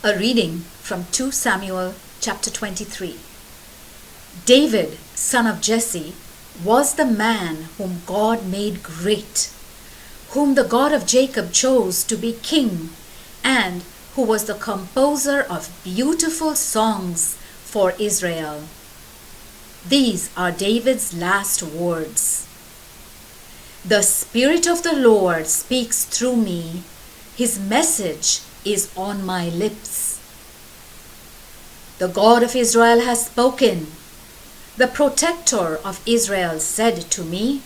A reading from 2 Samuel chapter 23. David, son of Jesse, was the man whom God made great, whom the God of Jacob chose to be king, and who was the composer of beautiful songs for Israel. These are David's last words. The Spirit of the Lord speaks through me. His message is on my lips. The God of Israel has spoken. The protector of Israel said to me,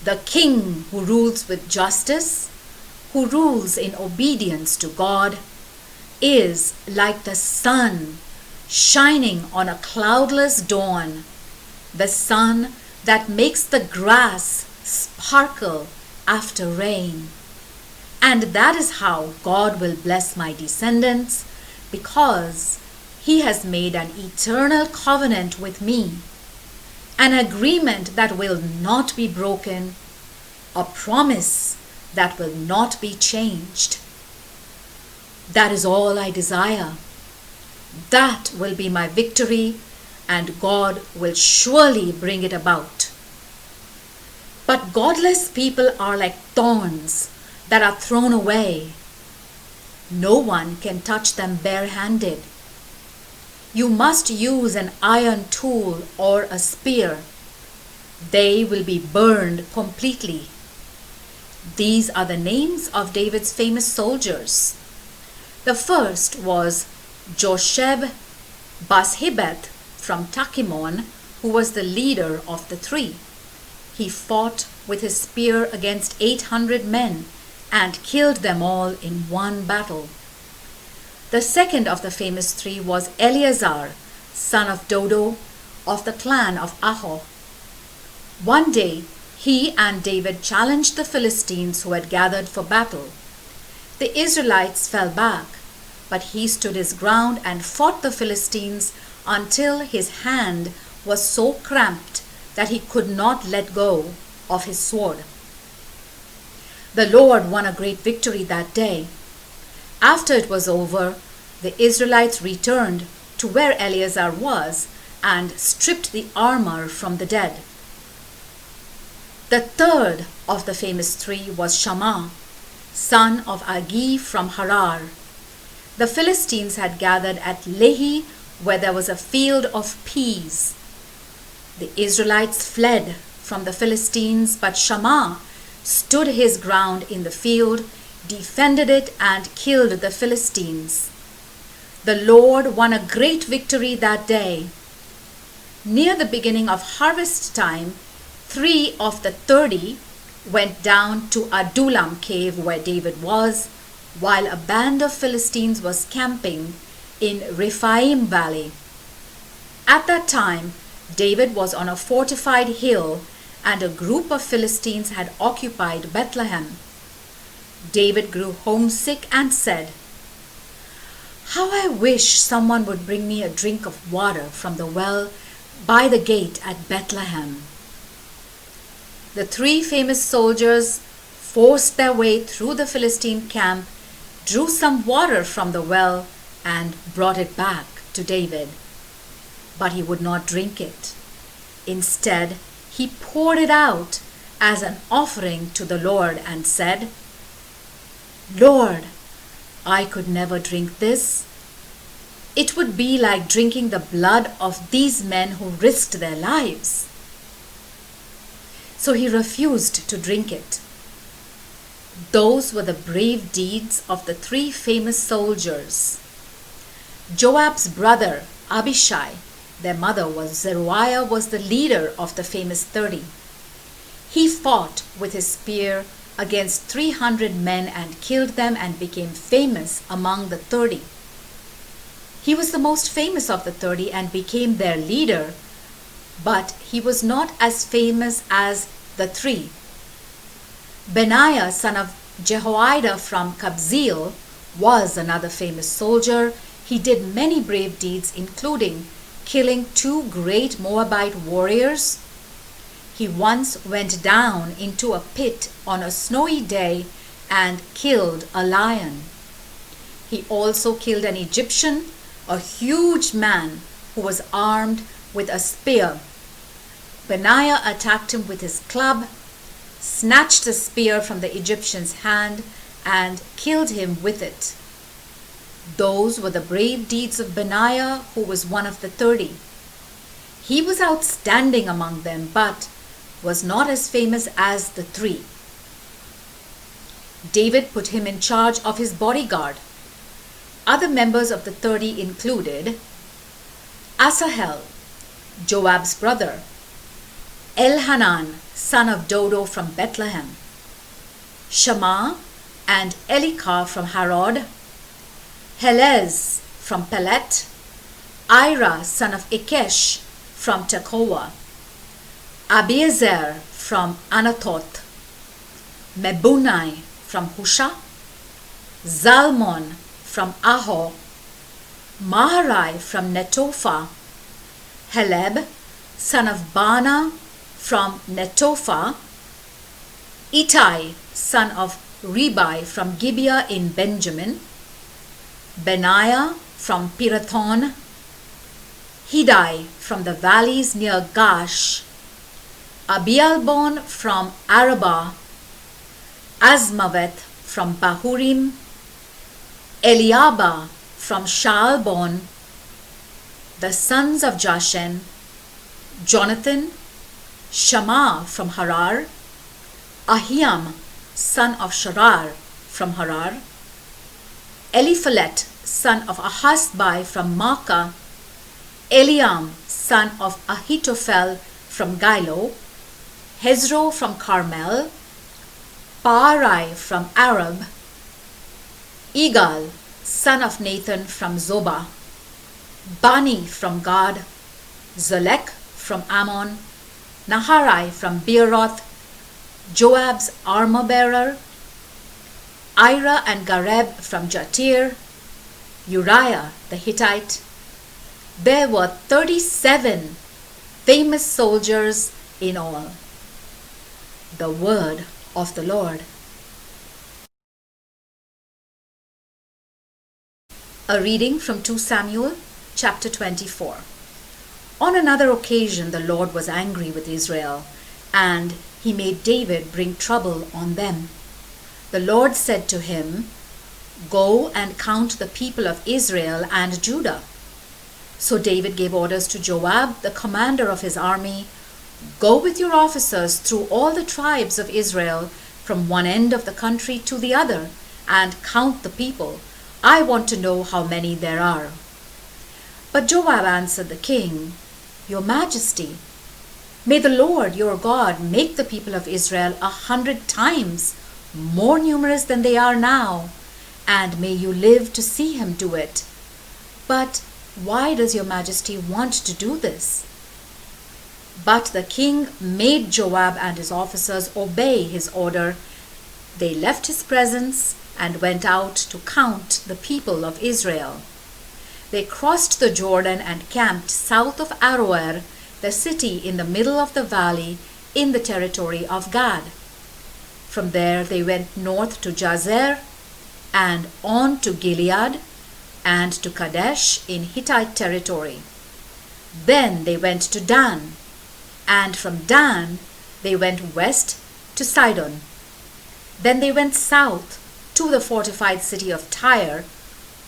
the king who rules with justice, who rules in obedience to God, is like the sun shining on a cloudless dawn, the sun that makes the grass sparkle after rain. And that is how God will bless my descendants, because He has made an eternal covenant with me, an agreement that will not be broken, a promise that will not be changed. That is all I desire. That will be my victory, and God will surely bring it about. But godless people are like thorns that are thrown away. No one can touch them barehanded. You must use an iron tool or a spear. They will be burned completely. These are the names of David's famous soldiers. The first was Josheb-Basshebeth from Takemon, who was the leader of the three. He fought with his spear against 800 men and killed them all in one battle. The second of the famous three was Eleazar, son of Dodo, of the clan of Ahoh. One day, he and David challenged the Philistines who had gathered for battle. The Israelites fell back, but he stood his ground and fought the Philistines until his hand was so cramped that he could not let go of his sword. The Lord won a great victory that day. After it was over, the Israelites returned to where Eleazar was and stripped the armor from the dead. The third of the famous three was Shammah, son of Agi from Harar. The Philistines had gathered at Lehi, where there was a field of peas. The Israelites fled from the Philistines, but Shammah stood his ground in the field, defended it, and killed the Philistines. The Lord won a great victory that day. Near the beginning of harvest time, 3 of the 30 went down to Adullam cave where David was, while a band of Philistines was camping in Rephaim valley. At that time, David was on a fortified hill, and a group of Philistines had occupied Bethlehem. David grew homesick and said, "How I wish someone would bring me a drink of water from the well by the gate at Bethlehem." The 3 famous soldiers forced their way through the Philistine camp, drew some water from the well, and brought it back to David. But he would not drink it. Instead, he poured it out as an offering to the Lord and said, "Lord, I could never drink this. It would be like drinking the blood of these men who risked their lives." So he refused to drink it. Those were the brave deeds of the 3 famous soldiers. Joab's brother, Abishai, their mother was Zeruiah, was the leader of the famous 30. He fought with his spear against 300 men and killed them and became famous among the 30. He was the most famous of the 30 and became their leader, but he was not as famous as the 3. Benaiah, son of Jehoiada from Kabzeel, was another famous soldier. He did many brave deeds, including killing 2 great Moabite warriors. He once went down into a pit on a snowy day and killed a lion. He also killed an Egyptian, a huge man who was armed with a spear. Benaiah attacked him with his club, snatched the spear from the Egyptian's hand, and killed him with it. Those were the brave deeds of Benaiah, who was one of the 30. He was outstanding among them, but was not as famous as the 3. David put him in charge of his bodyguard. Other members of the 30 included Asahel, Joab's brother, Elhanan, son of Dodo from Bethlehem, Shammah and Elikah from Harod, Helez from Pelet, Ira, son of Ikesh from Tekoa, Abiezer from Anathoth, Mebunai from Husha, Zalmon from Aho, Maharai from Netophah, Heleb, son of Bana from Netophah, Ittai, son of Ribai from Gibeah in Benjamin, Benaiah from Pirathon, Hidai from the valleys near Gash, Abialbon from Arabah, Azmaveth from Bahurim, Eliabah from Shaalbon, the sons of Jashen, Jonathan, Shammah from Harar, Ahiam, son of Sharar from Harar, Eliphalet, son of Ahasbai from Makkah, Eliam, son of Ahitophel from Gilo, Hezro from Carmel, Paarai from Arab, Igal, son of Nathan from Zobah, Bani from Gad, Zelek from Ammon, Naharai from Beeroth, Joab's armor-bearer, Ira and Gareb from Jatir, Uriah the Hittite. There were 37 famous soldiers in all. The word of the Lord. A reading from 2 Samuel chapter 24. On another occasion the Lord was angry with Israel, and he made David bring trouble on them. The Lord said to him, "Go and count the people of Israel and Judah." So David gave orders to Joab, the commander of his army, "Go with your officers through all the tribes of Israel, from one end of the country to the other, and count the people. I want to know how many there are." But Joab answered the king, "Your Majesty, may the Lord your God make the people of Israel 100 times more numerous than they are now, and may you live to see him do it. But why does your Majesty want to do this?" But the king made Joab and his officers obey his order. They left his presence and went out to count the people of Israel. They crossed the Jordan and camped south of Aroer, the city in the middle of the valley in the territory of Gad. From there they went north to Jazer and on to Gilead and to Kadesh in Hittite territory. Then they went to Dan, and from Dan they went west to Sidon. Then they went south to the fortified city of Tyre,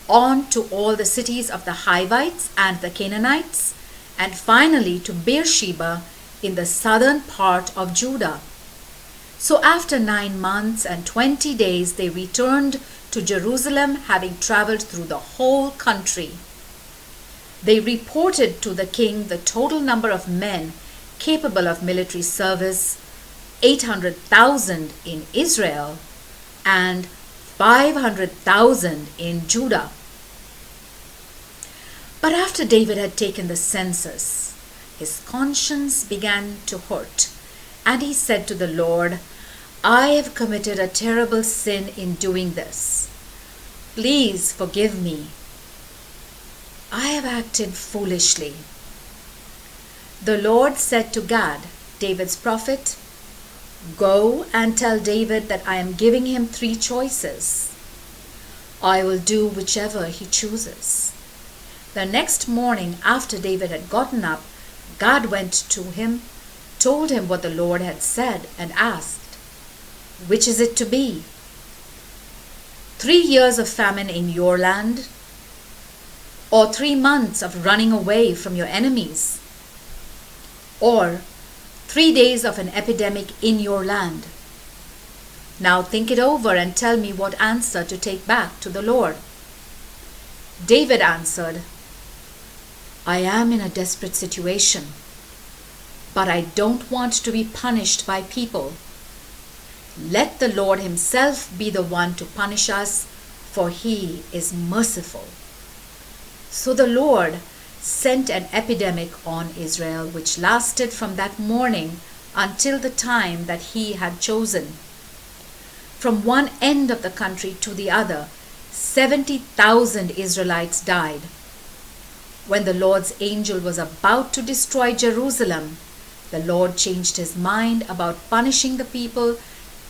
on to all the cities of the Hivites and the Canaanites, and finally to Beersheba in the southern part of Judah. So after 9 months and 20 days they returned to Jerusalem, having traveled through the whole country. They reported to the king the total number of men capable of military service, 800,000 in Israel and 500,000 in Judah. But after David had taken the census, his conscience began to hurt, and he said to the Lord, "I have committed a terrible sin in doing this. Please forgive me. I have acted foolishly." The Lord said to Gad, David's prophet, "Go and tell David that I am giving him 3 choices. I will do whichever he chooses." The next morning, after David had gotten up, God went to him, told him what the Lord had said, and asked, "Which is it to be? 3 years of famine in your land, or 3 months of running away from your enemies, or 3 days of an epidemic in your land? Now think it over and tell me what answer to take back to the Lord." David answered, "I am in a desperate situation, but I don't want to be punished by people. Let the Lord himself be the one to punish us, for he is merciful." So the Lord sent an epidemic on Israel, which lasted from that morning until the time that he had chosen. From one end of the country to the other, 70,000 Israelites died. When the Lord's angel was about to destroy Jerusalem, the Lord changed his mind about punishing the people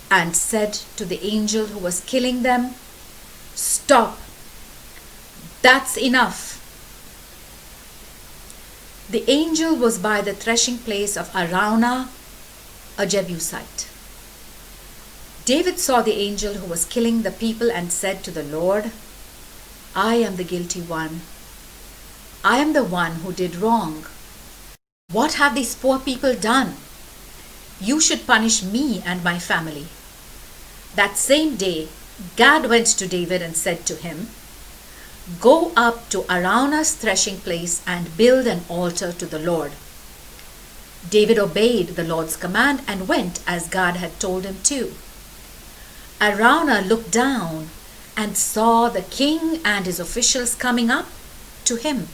and said to the angel who was killing them, "Stop! That's enough." The angel was by the threshing place of Araunah, a Jebusite. David saw the angel who was killing the people and said to the Lord, "I am the guilty one. I am the one who did wrong. What have these poor people done? You should punish me and my family." That same day, Gad went to David and said to him, "Go up to Araunah's threshing place and build an altar to the Lord." David obeyed the Lord's command and went as God had told him to. Araunah looked down and saw the king and his officials coming up to him.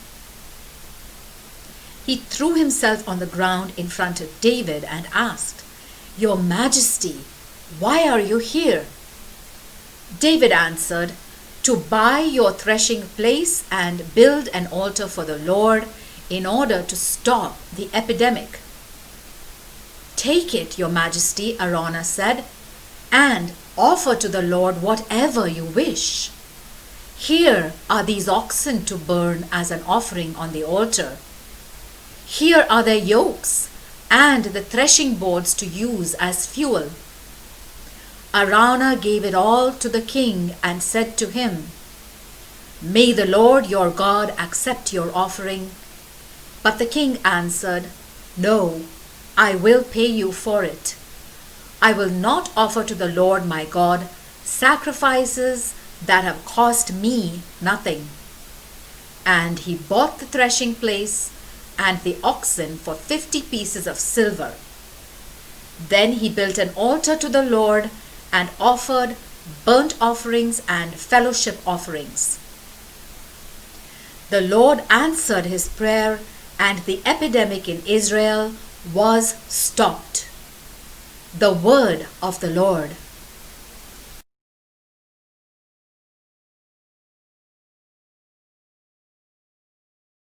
He threw himself on the ground in front of David and asked, "Your Majesty, why are you here?" David answered, "To buy your threshing place and build an altar for the Lord in order to stop the epidemic." "Take it, Your Majesty," Araunah said, "and offer to the Lord whatever you wish. Here are these oxen to burn as an offering on the altar. Here are their yokes and the threshing boards to use as fuel." Araunah gave it all to the king and said to him, "May the Lord your God accept your offering." But the king answered, "No, I will pay you for it. I will not offer to the Lord my God sacrifices that have cost me nothing." And he bought the threshing place and the oxen for 50 pieces of silver. Then he built an altar to the Lord and offered burnt offerings and fellowship offerings. The Lord answered his prayer, and the epidemic in Israel was stopped. The word of the Lord.